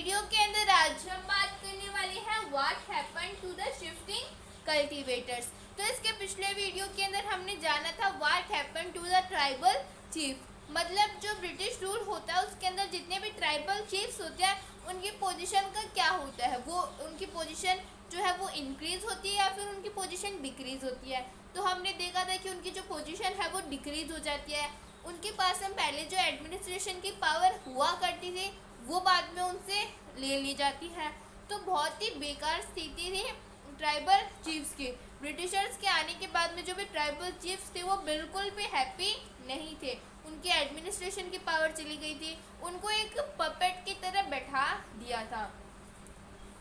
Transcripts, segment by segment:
Video के अंदर आज हम बात करने वाले हैं what happened to the shifting cultivators. तो इसके पिछले वीडियो के अंदर हमने जाना था what happened to the tribal chief, मतलब जो ब्रिटिश रूल होता है उसके अंदर जितने भी ट्राइबल चीफ्स होते हैं उनकी पोजीशन का क्या होता है, वो उनकी पोजीशन जो है वो इंक्रीज होती है या फिर उनकी पोजीशन डिक्रीज होती है। तो हमने देखा था कि उनकी जो पोजीशन है वो डिक्रीज हो जाती है। उनके पास हम पहले जो एडमिनिस्ट्रेशन की पावर हुआ करती थी वो बाद में उनसे ले ली जाती है। तो बहुत ही बेकार स्थिति थी ट्राइबल चीफ्स की। ब्रिटिशर्स के आने के बाद में जो भी ट्राइबल चीफ्स थे वो बिल्कुल भी हैप्पी नहीं थे। उनकी एडमिनिस्ट्रेशन की पावर चली गई थी, उनको एक पपेट की तरह बैठा दिया था।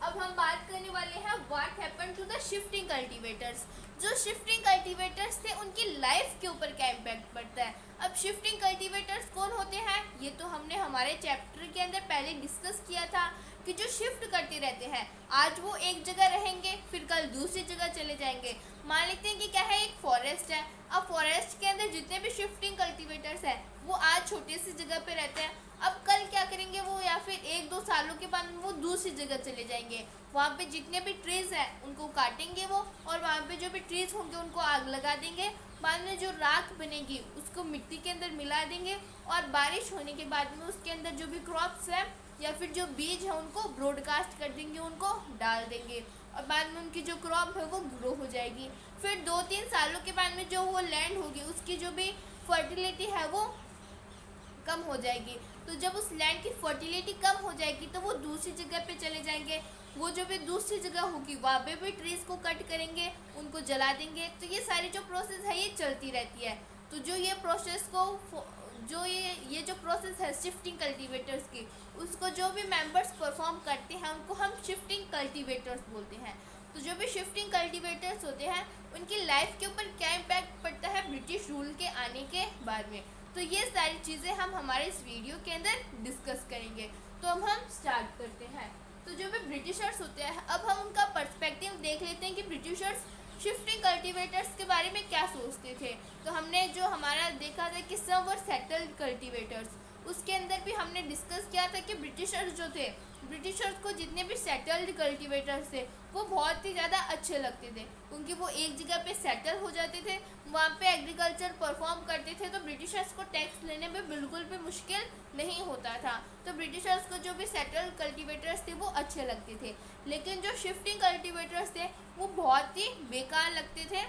अब हम बात करने वाले हैं what happened to the shifting cultivators. जो शिफ्टिंग कल्टीवेटर्स थे उनकी लाइफ के ऊपर क्या इम्पैक्ट पड़ता है। अब शिफ्टिंग कल्टीवेटर्स कौन होते हैं ये तो हमने हमारे चैप्टर के अंदर पहले डिस्कस किया था कि जो शिफ्ट करते रहते हैं, आज वो एक जगह रहेंगे फिर कल दूसरी जगह चले जाएंगे। मान लेते हैं कि क्या है, एक फॉरेस्ट है। अब फॉरेस्ट के अंदर जितने भी शिफ्टिंग कल्टीवेटर्स हैं वो आज छोटी सी जगह पे रहते हैं, अब कल क्या करेंगे वो, या फिर 1-2 सालों के बाद वो दूसरी जगह चले जाएंगे। वहाँ पे जितने भी ट्रीज हैं उनको काटेंगे वो, और वहाँ पे जो भी ट्रीज होंगे उनको आग लगा देंगे। बाद में जो राख बनेगी उसको मिट्टी के अंदर मिला देंगे, और बारिश होने के बाद में उसके अंदर जो भी क्रॉप्स हैं या फिर जो बीज है उनको ब्रॉडकास्ट कर देंगे, उनको डाल देंगे, और बाद में उनकी जो क्रॉप है वो ग्रो हो जाएगी। फिर 2-3 सालों के बाद में जो वो लैंड होगी उसकी जो भी फर्टिलिटी है वो कम हो जाएगी। तो जब उस लैंड की फर्टिलिटी कम हो जाएगी तो वो दूसरी जगह पे चले जाएंगे। वो जो भी दूसरी जगह होगी वहाँ पे भी ट्रीज को कट करेंगे, उनको जला देंगे। तो ये सारी जो प्रोसेस है ये चलती रहती है। तो जो ये प्रोसेस को जो ये जो प्रोसेस है शिफ्टिंग कल्टीवेटर्स की, उसको जो भी मेंबर्स परफॉर्म करते हैं उनको हम शिफ्टिंग कल्टीवेटर्स बोलते हैं। तो जो भी शिफ्टिंग कल्टीवेटर्स होते हैं उनकी लाइफ के ऊपर क्या इम्पैक्ट पड़ता है ब्रिटिश रूल के आने के बाद में, तो ये सारी चीज़ें हम हमारे इस वीडियो के अंदर डिस्कस करेंगे। तो अब हम स्टार्ट करते हैं। तो जो भी ब्रिटिशर्स होते हैं अब हम उनका पर्सपेक्टिव देख लेते हैं कि ब्रिटिशर्स शिफ्टिंग कल्टीवेटर्स के बारे में क्या सोचते थे। तो हमने जो हमारा देखा था कि सब वर सेटल्ड कल्टीवेटर्स, उसके अंदर भी हमने डिस्कस किया था कि ब्रिटिशर्स जो थे, ब्रिटिशर्स को जितने भी सेटल्ड कल्टीवेटर्स थे वो बहुत ही ज़्यादा अच्छे लगते थे, क्योंकि वो एक जगह पे सेटल हो जाते थे, वहाँ पे एग्रीकल्चर परफॉर्म करते थे। तो ब्रिटिशर्स को टैक्स लेने में बिल्कुल भी मुश्किल नहीं होता था। तो ब्रिटिशर्स को जो भी सेटल्ड कल्टीवेटर्स थे वो अच्छे लगते थे, लेकिन जो शिफ्टिंग कल्टीवेटर्स थे वो बहुत ही बेकार लगते थे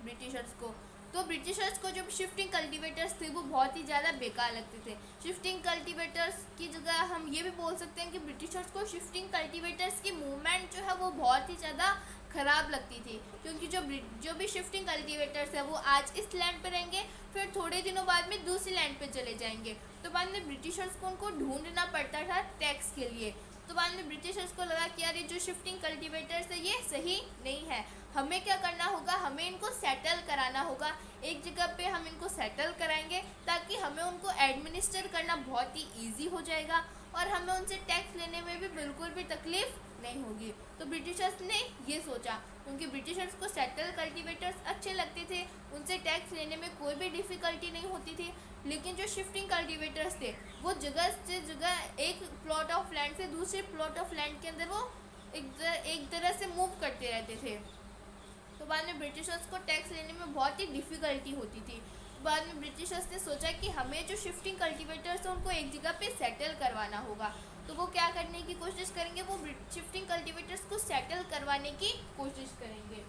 ब्रिटिशर्स को। तो ब्रिटिशर्स को जो शिफ्टिंग कल्टीवेटर्स थे वो बहुत ही ज़्यादा बेकार लगते थे। शिफ्टिंग कल्टीवेटर्स की जगह हम ये भी बोल सकते हैं कि ब्रिटिशर्स को शिफ्टिंग कल्टीवेटर्स की मूवमेंट जो है वो बहुत ही ज़्यादा ख़राब लगती थी, क्योंकि जो भी शिफ्टिंग कल्टीवेटर्स है वो आज इस लैंड पे रहेंगे फिर थोड़े दिनों बाद में दूसरी लैंड पे चले जाएंगे। तो बाद में ब्रिटिशर्स को उनको ढूंढना पड़ता था टैक्स के लिए। तो बाद में ब्रिटिशर्स को लगा कि यार ये जो शिफ्टिंग कल्टीवेटर्स है ये सही नहीं है, हमें क्या करना होगा, हमें इनको सेटल कराना होगा। एक जगह पे हम इनको सेटल कराएंगे ताकि हमें उनको एडमिनिस्टर करना बहुत ही ईजी हो जाएगा और हमें उनसे टैक्स लेने में भी बिल्कुल भी तकलीफ नहीं होगी। तो ब्रिटिशर्स ने ये सोचा, क्योंकि ब्रिटिशर्स को सेटल कल्टीवेटर्स अच्छे लगते थे, उनसे टैक्स लेने में कोई भी डिफ़िकल्टी नहीं होती थी। लेकिन जो शिफ्टिंग कल्टीवेटर्स थे वो जगह से जगह एक प्लॉट ऑफ लैंड से दूसरे प्लॉट ऑफ लैंड के अंदर वो एक तरह से मूव करते रहते थे। तो बाद में ब्रिटिशर्स को टैक्स लेने में बहुत ही डिफ़िकल्टी होती थी। बाद में ब्रिटिशर्स ने सोचा कि हमें जो शिफ्टिंग कल्टीवेटर्स हैं उनको एक जगह पे सेटल करवाना होगा। तो वो क्या करने की कोशिश करेंगे, वो शिफ्टिंग कल्टीवेटर्स को सेटल करवाने की कोशिश करेंगे।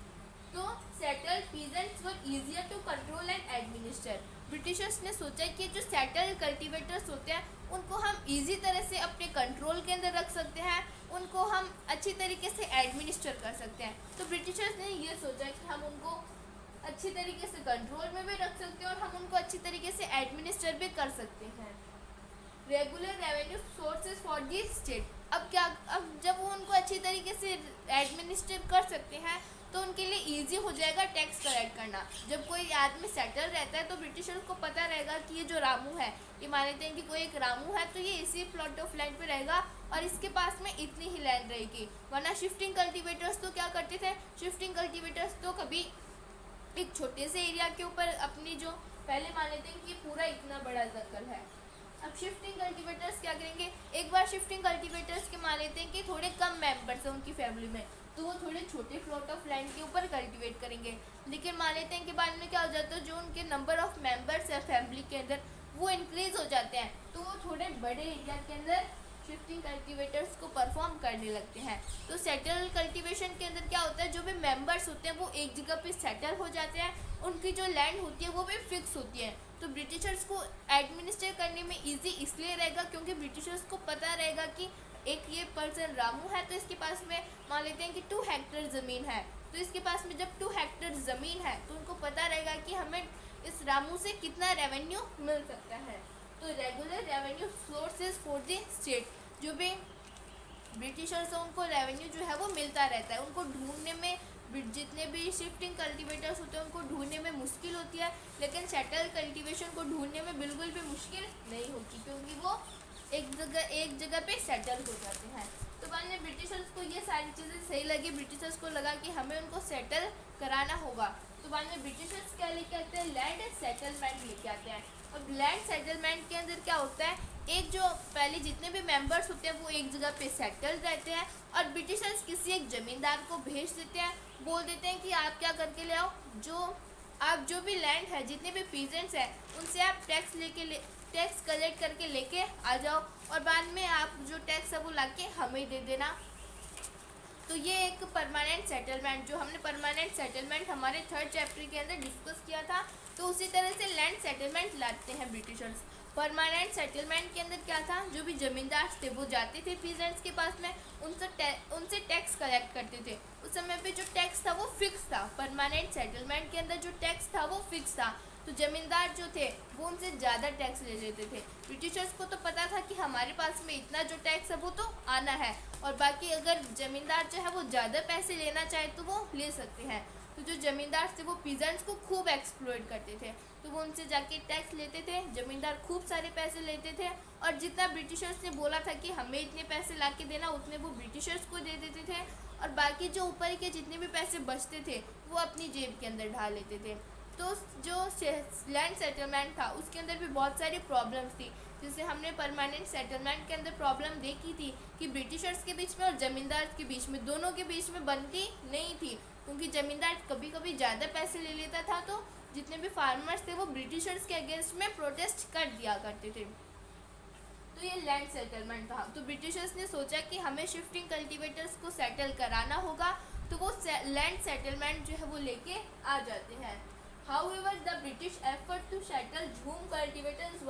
तो settled peasants were easier to control and administer. Britishers ने सोचा कि जो सेटल्ड कल्टीवेटर्स होते हैं उनको हम इजी तरह से अपने कंट्रोल के अंदर रख सकते हैं, उनको हम अच्छी तरीके से एडमिनिस्टर कर सकते हैं। तो ब्रिटिशर्स ने ये सोचा कि हम उनको अच्छी तरीके से कंट्रोल में भी रख सकते हैं और हम उनको अच्छी तरीके से एडमिनिस्टर भी कर सकते हैं। Regular revenue sources for the state. अब जब वो उनको अच्छी तरीके से एडमिनिस्टर कर सकते हैं तो उनके लिए इजी हो जाएगा टैक्स कलेक्ट करना। जब कोई आदमी सेटल रहता है तो ब्रिटिशर्स को पता रहेगा कि ये जो रामू है, ये मान लेते हैं कि कोई एक रामू है तो ये इसी प्लॉट ऑफ लैंड पे रहेगा और इसके पास में इतनी ही लैंड रहेगी। वरना शिफ्टिंग कल्टीवेटर्स तो क्या करते थे, शिफ्टिंग कल्टीवेटर्स तो कभी एक छोटे से एरिया के ऊपर अपनी जो पहले मान लेते हैं कि पूरा इतना बड़ा सर्कल है, अब शिफ्टिंग कल्टीवेटर्स क्या करेंगे, एक बार शिफ्टिंग कल्टीवेटर्स के मान लेते हैं कि थोड़े कम मेंबर्स हैं उनकी फैमिली में, तो वो थोड़े छोटे प्लॉट ऑफ लैंड के ऊपर कल्टीवेट करेंगे। लेकिन मान लेते हैं कि बाद में क्या हो जाता है, जो उनके नंबर ऑफ मेंबर्स है फैमिली के अंदर वो इंक्रीज हो जाते हैं, तो वो थोड़े बड़े एरिया के अंदर शिफ्टिंग कल्टीवेटर्स को परफॉर्म करने लगते हैं। तो सेटल कल्टीवेशन के अंदर क्या होता है, जो भी मेंबर्स होते हैं वो एक जगह पे सेटल हो जाते हैं, उनकी जो लैंड होती है वो भी फिक्स होती है। तो ब्रिटिशर्स को एडमिनिस्ट्रेट करने में इजी इसलिए रहेगा क्योंकि ब्रिटिशर्स को पता रहेगा कि एक ये पर्सन रामू है तो इसके पास में मान लेते हैं कि 2 हेक्टेयर ज़मीन है, तो इसके पास में जब 2 हेक्टेयर ज़मीन है तो उनको पता रहेगा कि हमें इस रामू से कितना रेवेन्यू मिल सकता है। तो regular revenue sources for the state, जो भी ब्रिटिशर्स हैं उनको रेवेन्यू जो है वो मिलता रहता है। उनको ढूंढने में, जितने भी शिफ्टिंग कल्टीवेटर्स होते हैं उनको ढूंढने में मुश्किल होती है, लेकिन सेटल कल्टीवेशन को ढूंढने में बिल्कुल भी मुश्किल नहीं होती क्योंकि वो एक जगह पे सेटल हो जाते हैं। तो बाद में ब्रिटिशर्स को ये सारी चीज़ें सही लगी, ब्रिटिशर्स को लगा कि हमें उनको सेटल कराना होगा। तो बाद में ब्रिटिशर्स क्या लेके आते हैं, लैंड सेटलमेंट लेके आते हैं। अब लैंड सेटलमेंट के अंदर क्या होता है, एक जो पहले जितने भी मेंबर्स होते हैं वो एक जगह पे सेटल रहते हैं और ब्रिटिशर्स किसी एक ज़मींदार को भेज देते हैं, बोल देते हैं कि आप क्या करके ले आओ, आप जो भी लैंड है, जितने भी पीजेंट्स हैं उनसे आप टैक्स कलेक्ट करके लेके आ जाओ और बाद में आप जो टैक्स है वो लाके हमें दे देना। तो ये एक परमानेंट सेटलमेंट, जो हमने परमानेंट सेटलमेंट हमारे 3rd चैप्टर के अंदर डिस्कस किया था, तो उसी तरह से लैंड सेटलमेंट लाते हैं ब्रिटिशर्स। परमानेंट सेटलमेंट के अंदर क्या था, जो भी ज़मींदार थे वो जाते थे पीजेंट्स के पास में, उनसे टैक्स कलेक्ट करते थे। उस समय पे जो टैक्स था वो फिक्स था, परमानेंट सेटलमेंट के अंदर जो टैक्स था वो फिक्स था, तो ज़मींदार जो थे वो उनसे ज़्यादा टैक्स ले लेते थे। ब्रिटिशर्स को तो पता था कि हमारे पास में इतना जो टैक्स है वो तो आना है, और बाकी अगर ज़मींदार जो है वो ज़्यादा पैसे लेना चाहे तो वो ले सकते हैं। तो जो ज़मींदार थे वो पीजेंट्स को खूब एक्सप्लॉइट करते थे, तो वो उनसे जाके टैक्स लेते थे, ज़मींदार खूब सारे पैसे लेते थे, और जितना ब्रिटिशर्स ने बोला था कि हमें इतने पैसे ला के देना उतने वो ब्रिटिशर्स को दे देते थे, और बाकी जो ऊपर के जितने भी पैसे बचते थे वो अपनी जेब के अंदर डाल लेते थे। तो जो लैंड सेटलमेंट था उसके अंदर भी बहुत सारी प्रॉब्लम्स थी, जैसे हमने परमानेंट सेटलमेंट के अंदर प्रॉब्लम देखी थी कि ब्रिटिशर्स के बीच में और ज़मींदार के बीच में, दोनों के बीच में बनती नहीं थी, क्योंकि ज़मींदार कभी कभी ज़्यादा पैसे ले लेता था, तो जितने भी फार्मर्स थे वो ब्रिटिशर्स के अगेंस्ट में प्रोटेस्ट कर दिया करते थे। तो ये लैंड सेटलमेंट था। तो ब्रिटिशर्स ने सोचा कि हमें शिफ्टिंग कल्टीवेटर्स को सेटल कराना होगा, तो वो लैंड सेटलमेंट जो है वो लेके आ जाते हैं। However, the British effort to settle झूम cultivators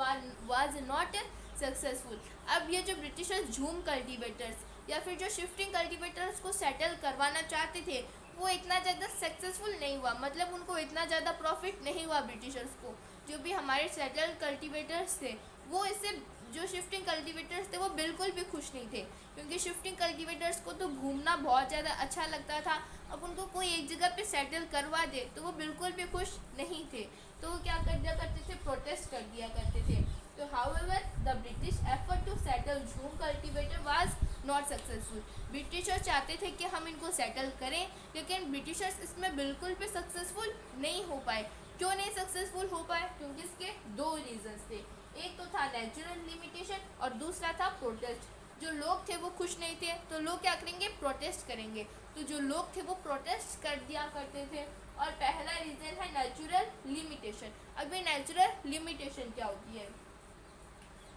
was not successful. अब ये जो ब्रिटिशर्स झूम कल्टीवेटर्स या फिर जो शिफ्टिंग कल्टीवेटर्स को सेटल करवाना चाहते थे वो इतना ज़्यादा सक्सेसफुल नहीं हुआ, मतलब उनको इतना ज़्यादा प्रॉफिट नहीं हुआ ब्रिटिशर्स को। जो भी हमारे सेटल कल्टीवेटर्स थे वो इससे, जो शिफ्टिंग कल्टीवेटर्स थे वो बिल्कुल भी खुश नहीं थे, क्योंकि शिफ्टिंग कल्टीवेटर्स को तो घूमना बहुत ज़्यादा अच्छा लगता था। अब उनको कोई एक जगह पे सेटल करवा दे तो वो बिल्कुल भी खुश नहीं थे, तो वो क्या कर दिया करते थे, प्रोटेस्ट कर दिया करते थे। तो however the British effort to settle jhum cultivator was not successful. Britishers चाहते थे कि हम इनको सेटल करें, लेकिन ब्रिटिशर्स इसमें बिल्कुल भी सक्सेसफुल नहीं हो पाए। क्यों नहीं सक्सेसफुल हो पाए, क्योंकि इसके 2 रीजंस थे, एक तो था नेचुरल लिमिटेशन और दूसरा था प्रोटेस्ट। जो लोग थे वो खुश नहीं थे तो लोग क्या करेंगे, प्रोटेस्ट करेंगे, तो जो लोग थे वो प्रोटेस्ट कर दिया करते थे। और पहला रीज़न है नेचुरल लिमिटेशन। अब ये नेचुरल लिमिटेशन क्या होती है,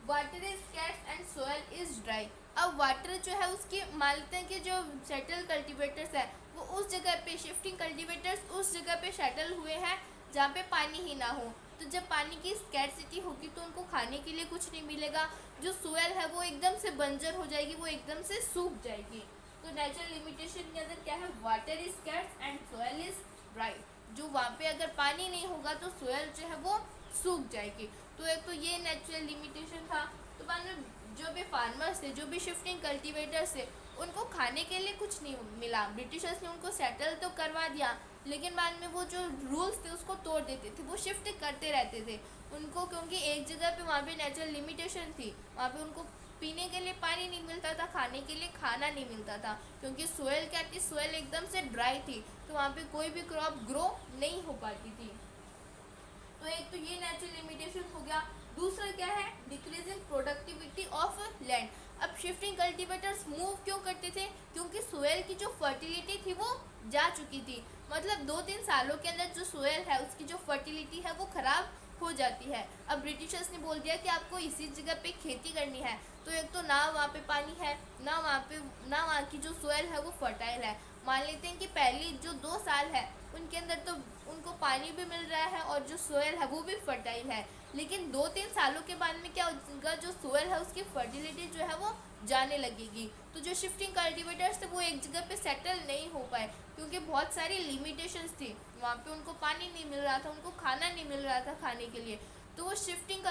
water is scarce and soil is dry. अब वाटर जो है उसकी मानते हैं कि जो सेटल कल्टीवेटर्स है वो उस जगह पे, शिफ्टिंग कल्टीवेटर्स उस जगह पे सेटल हुए हैं जहाँ पे पानी ही ना हो, तो जब पानी की स्कैर्सिटी होगी तो उनको खाने के लिए कुछ नहीं मिलेगा, जो सोयल है वो एकदम से बंजर हो जाएगी, वो एकदम से सूख जाएगी। तो नेचुरल लिमिटेशन के अंदर क्या है, water is scarce and soil is dry. जो वहाँ पे अगर पानी नहीं होगा तो सोयल जो है वो सूख जाएगी। तो एक तो ये नेचुरल लिमिटेशन था। तो बाद में जो भी फार्मर्स थे, जो भी शिफ्टिंग कल्टीवेटर्स थे, उनको खाने के लिए कुछ नहीं मिला। ब्रिटिशर्स ने उनको सेटल तो करवा दिया, लेकिन बाद में वो जो रूल्स थे उसको तोड़ देते थे, वो शिफ्ट करते रहते थे उनको, क्योंकि एक जगह पे वहाँ पे नेचुरल लिमिटेशन थी, वहाँ पे उनको पीने के लिए पानी नहीं मिलता था, खाने के लिए खाना नहीं मिलता था, क्योंकि सोयल क्या थी, सोयल एकदम से ड्राई थी, तो वहाँ पे कोई भी क्रॉप ग्रो नहीं हो पाती थी। तो एक तो ये नेचुरल लिमिटेशन हो गया। दूसरा क्या है, डिक्रीजिंग प्रोडक्टिविटी ऑफ लैंड। अब शिफ्टिंग कल्टीवेटर्स मूव क्यों करते थे, क्योंकि सोयल की जो फर्टिलिटी थी वो जा चुकी थी। मतलब 2-3 सालों के अंदर जो सोयल है उसकी जो फर्टिलिटी है वो खराब हो जाती है। अब ब्रिटिशर्स ने बोल दिया कि आपको इसी जगह पे खेती करनी है, तो एक तो ना वहाँ पे पानी है, ना वहाँ की जो सोयल है वो फर्टाइल है। मान लेते हैं कि पहली जो 2 साल है उनके अंदर तो उनको पानी भी मिल रहा है और जो सोयल है वो भी फर्टाइल है, लेकिन 2-3 सालों के बाद में क्या होगा, जो सोयल है उसकी फर्टिलिटी जो है वो जाने लगेगी। तो जो शिफ्टिंग कल्टीवेटर्स थे वो एक जगह पे सेटल नहीं हो पाए, क्योंकि बहुत सारी लिमिटेशंस थी। वहाँ पे उनको पानी नहीं मिल रहा था, उनको खाना नहीं मिल रहा था खाने के लिए। तो वो शिफ्टिंग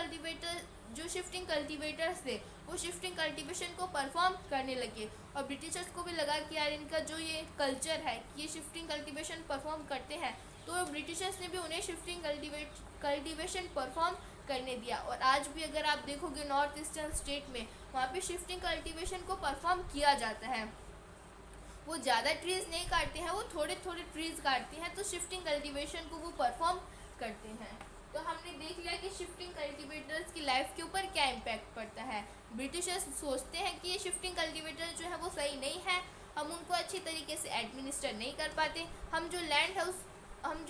कल्टीवेटर्स थे वो शिफ्टिंग कल्टीवेशन को परफॉर्म करने लगे। और ब्रिटिशर्स को भी लगा कि यार इनका जो ये कल्चर है, ये शिफ्टिंग कल्टीवेशन परफॉर्म करते हैं, तो ब्रिटिशर्स ने भी उन्हें शिफ्टिंग कल्टीवेशन परफॉर्म करने दिया। और आज भी अगर आप देखोगे नॉर्थ ईस्टर्न स्टेट में, वहाँ पे शिफ्टिंग कल्टीवेशन को परफॉर्म किया जाता है। वो ज़्यादा ट्रीज़ नहीं काटते हैं, वो थोड़े थोड़े ट्रीज़ काटते हैं, तो शिफ्टिंग कल्टीवेशन को वो परफॉर्म करते हैं। तो हमने देख लिया कि शिफ्टिंग कल्टीवेटर्स की लाइफ के ऊपर क्या इम्पैक्ट पड़ता है। ब्रिटिशर्स सोचते हैं कि ये शिफ्टिंग कल्टीवेटर जो है वो सही नहीं है, हम उनको अच्छी तरीके से एडमिनिस्टर नहीं कर पाते, हम जो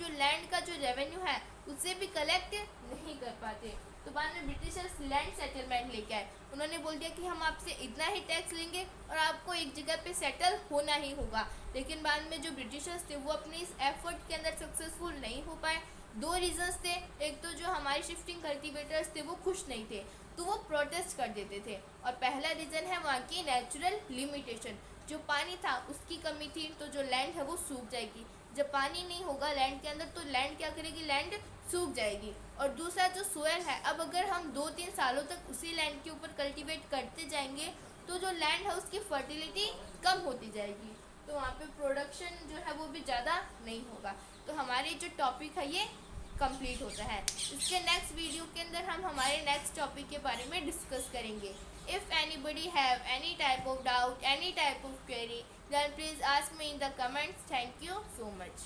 लैंड का जो रेवेन्यू है उससे भी कलेक्ट नहीं कर पाते। तो बाद में ब्रिटिशर्स लैंड सेटलमेंट लेके आए। उन्होंने बोल दिया कि हम आपसे इतना ही टैक्स लेंगे और आपको एक जगह पे सेटल होना ही होगा। लेकिन बाद में जो ब्रिटिशर्स थे वो अपनी इस एफर्ट के अंदर सक्सेसफुल नहीं हो पाए। 2 रीजंस थे, एक तो जो हमारे शिफ्टिंग कल्टीवेटर्स थे वो खुश नहीं थे, तो वो प्रोटेस्ट कर देते थे। और पहला रीज़न है वहाँ की नेचुरल लिमिटेशन, जो पानी था उसकी कमी थी, तो जो लैंड है वो सूख जाएगी। जब पानी नहीं होगा लैंड के अंदर तो लैंड क्या करेगी, लैंड सूख जाएगी। और दूसरा जो सोयल है, अब अगर हम 2-3 सालों तक उसी लैंड के ऊपर कल्टीवेट करते जाएंगे तो जो लैंड है उसकी फर्टिलिटी कम होती जाएगी, तो वहाँ पे प्रोडक्शन जो है वो भी ज़्यादा नहीं होगा। तो हमारे जो टॉपिक है ये कंप्लीट होता है। इसके नेक्स्ट वीडियो के अंदर हम हमारे नेक्स्ट टॉपिक के बारे में डिस्कस करेंगे। If anybody have any type of doubt, any type of query, then please ask me in the comments. Thank you so much.